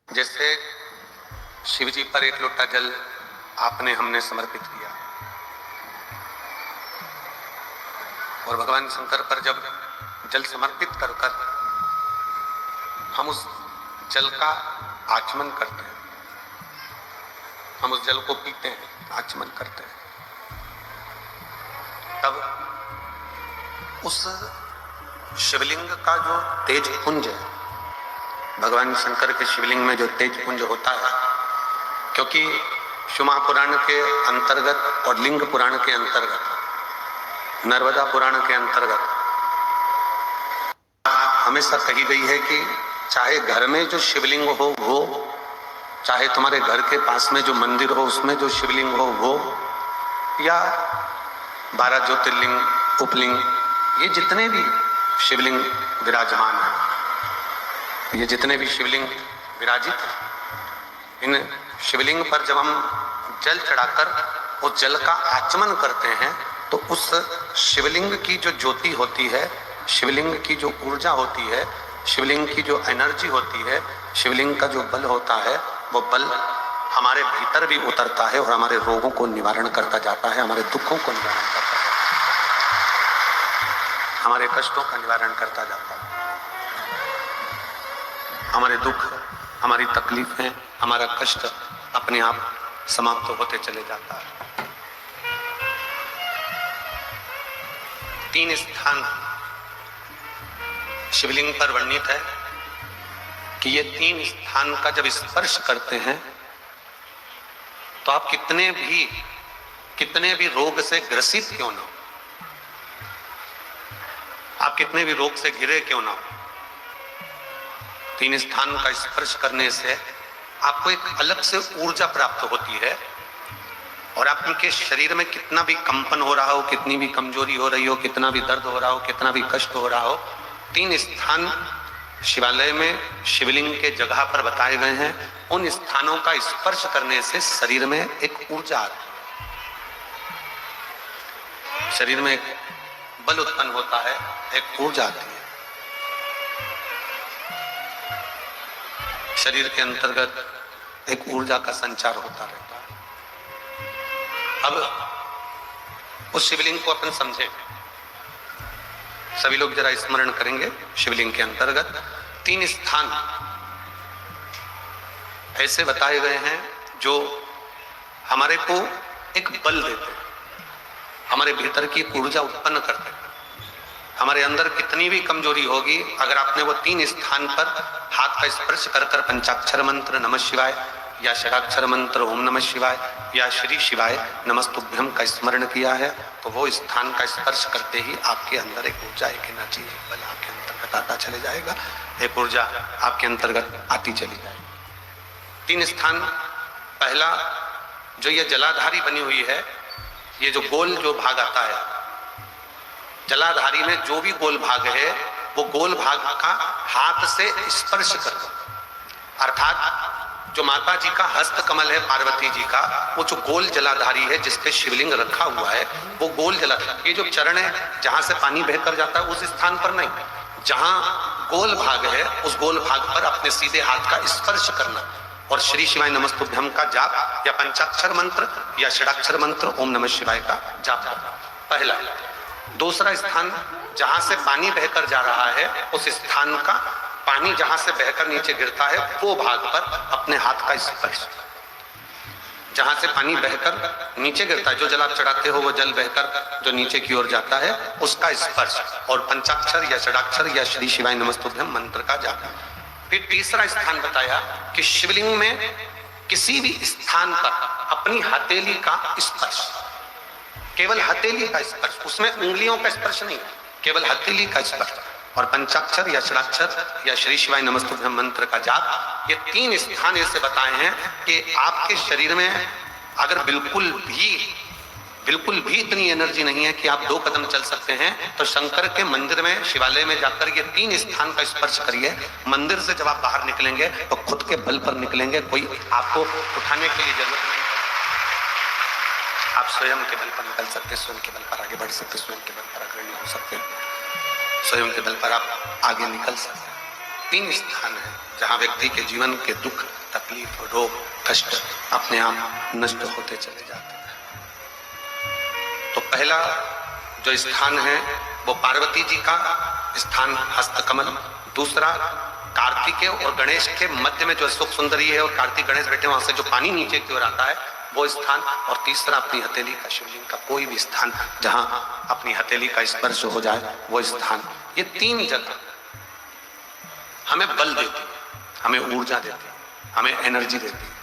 जैसे शिव जी पर एक लोटा जल आपने हमने समर्पित किया और भगवान शंकर पर जब जल समर्पित कर कर हम उस जल का आचमन करते हैं, हम उस जल को पीते हैं, आचमन करते हैं, तब उस शिवलिंग का जो तेज पुंज है, भगवान शंकर के शिवलिंग में जो तेज पुंज होता है, क्योंकि शिव महापुराण के अंतर्गत और लिंग पुराण के अंतर्गत, नर्मदा पुराण के अंतर्गत हमेशा कही गई है कि चाहे घर में जो शिवलिंग हो वो, चाहे तुम्हारे घर के पास में जो मंदिर हो उसमें जो शिवलिंग हो वो, या 12 ज्योतिर्लिंग, उपलिंग, ये जितने भी शिवलिंग विराजमान हैं, ये जितने भी शिवलिंग विराजित हैं, इन शिवलिंग पर जब हम जल चढ़ाकर उस जल का आचमन करते हैं तो उस शिवलिंग की जो ज्योति होती है, शिवलिंग की जो ऊर्जा होती है, शिवलिंग की जो एनर्जी होती है, शिवलिंग का जो बल होता है, वो बल हमारे भीतर भी उतरता है और हमारे रोगों को निवारण करता जाता है, हमारे दुखों को निवारण करता जाता है, हमारे कष्टों का निवारण करता जाता है। हमारे दुख, हमारी तकलीफें, हमारा कष्ट अपने आप समाप्त होते चले जाता है। 3 स्थान शिवलिंग पर वर्णित है कि ये 3 स्थान का जब स्पर्श करते हैं तो आप कितने भी रोग से ग्रसित क्यों ना हो, आप कितने भी रोग से घिरे क्यों ना हो, 3 स्थान का स्पर्श करने से आपको एक अलग से ऊर्जा प्राप्त होती है और आपके शरीर में कितना भी कंपन हो रहा हो, कितनी भी कमजोरी हो रही हो, कितना भी दर्द हो रहा हो, कितना भी कष्ट हो रहा हो, 3 स्थान शिवालय में शिवलिंग के जगह पर बताए गए हैं, उन स्थानों का स्पर्श करने से शरीर में एक ऊर्जा आती है, शरीर में एक बल उत्पन्न होता है, एक ऊर्जा आती है, शरीर के अंतर्गत एक ऊर्जा का संचार होता रहता है। अब उस शिवलिंग को अपन समझे, सभी लोग जरा स्मरण करेंगे। शिवलिंग के अंतर्गत 3 स्थान ऐसे बताए गए हैं जो हमारे को एक बल देते हैं, हमारे भीतर की ऊर्जा उत्पन्न करते हैं। हमारे अंदर कितनी भी कमजोरी होगी, अगर आपने वो 3 स्थान पर हाथ का स्पर्श कर कर पंचाक्षर मंत्र नमः शिवाय या षडाक्षर मंत्र ओम नमः शिवाय या श्री शिवाय नमस्तुभ्यम का स्मरण किया है तो वो स्थान का स्पर्श करते ही आपके अंदर एक ऊर्जा, एक एनर्जी, एक बल आपके अंतर्गत आता चले जाएगा, एक ऊर्जा आपके अंतर्गत आती चली जाएगी। 3 स्थान, पहला जो ये जलाधारी बनी हुई है, ये जो गोल जो भाग आता है, जलाधारी में जो भी गोल भाग है वो गोल भाग का हाथ से स्पर्श करो, अर्थात जो माता जी का हस्त कमल है, पार्वती जी का, वो जो गोल जलाधारी है जिसके शिवलिंग रखा हुआ है, वो गोल जलाधारी, ये जो चरण है जहां से पानी बहकर जाता है उस स्थान पर नहीं, जहां गोल भाग है उस गोल भाग पर अपने सीधे हाथ का स्पर्श करना और श्री शिवाय नमस्तुभ्यम का जाप या पंचाक्षर मंत्र या षडाक्षर मंत्र ओम नमः शिवाय का जाप करना, पहला। दूसरा स्थान, जहां से पानी बहकर जा रहा है उस स्थान का पानी जहां से बहकर नीचे गिरता है वो भाग पर अपने हाथ का स्पर्श, जहां से पानी बहकर नीचे गिरता है, जो जल आप चढ़ाते हो वो जल बहकर जो नीचे की ओर जाता है उसका स्पर्श, और पंचाक्षर या षडाक्षर या श्री शिवाय नमस्तुभ्यम मंत्र का जाप। फिर तीसरा स्थान बताया कि शिवलिंग में किसी भी स्थान पर अपनी हथेली का स्पर्श, केवल हथेली का स्पर्श, उसमें उंगलियों का स्पर्श नहीं, केवल हथेली का स्पर्श, और पंचाक्षर या षडाक्षर या श्री शिवाय नमस्तुभ्यम मंत्र का जाप। ये 3 स्थान ऐसे बताए हैं कि आपके शरीर में अगर बिल्कुल भी इतनी एनर्जी नहीं है कि आप 2 कदम चल सकते हैं तो शंकर के मंदिर में, शिवालय में जाकर ये 3 स्थान का स्पर्श करिए। मंदिर से जब आप बाहर निकलेंगे तो खुद के बल पर निकलेंगे, कोई आपको उठाने के लिए जरूरत नहीं, आप स्वयं के बल पर निकल सकते, स्वयं के बल पर आगे बढ़ सकते, स्वयं के बल पर अग्रणी हो सकते, स्वयं के बल पर आप आगे निकल सकते हैं। 3 स्थान है जहां व्यक्ति के जीवन के दुख तकलीफ, रोग, कष्ट अपने आप नष्ट होते चले जाते हैं। तो पहला जो स्थान है वो पार्वती जी का स्थान हस्तकमल। दूसरा कार्तिकेय और गणेश के मध्य में जो अशोक सुंदरी है और कार्तिक गणेश बैठे वहां से जो पानी नीचे की ओर आता है वो स्थान। और तीसरा अपनी हथेली का, शिवलिंग का कोई भी स्थान जहां अपनी हथेली का स्पर्श हो जाए वो स्थान। ये 3 जगह हमें बल देती है, हमें ऊर्जा देती है, हमें एनर्जी देती है।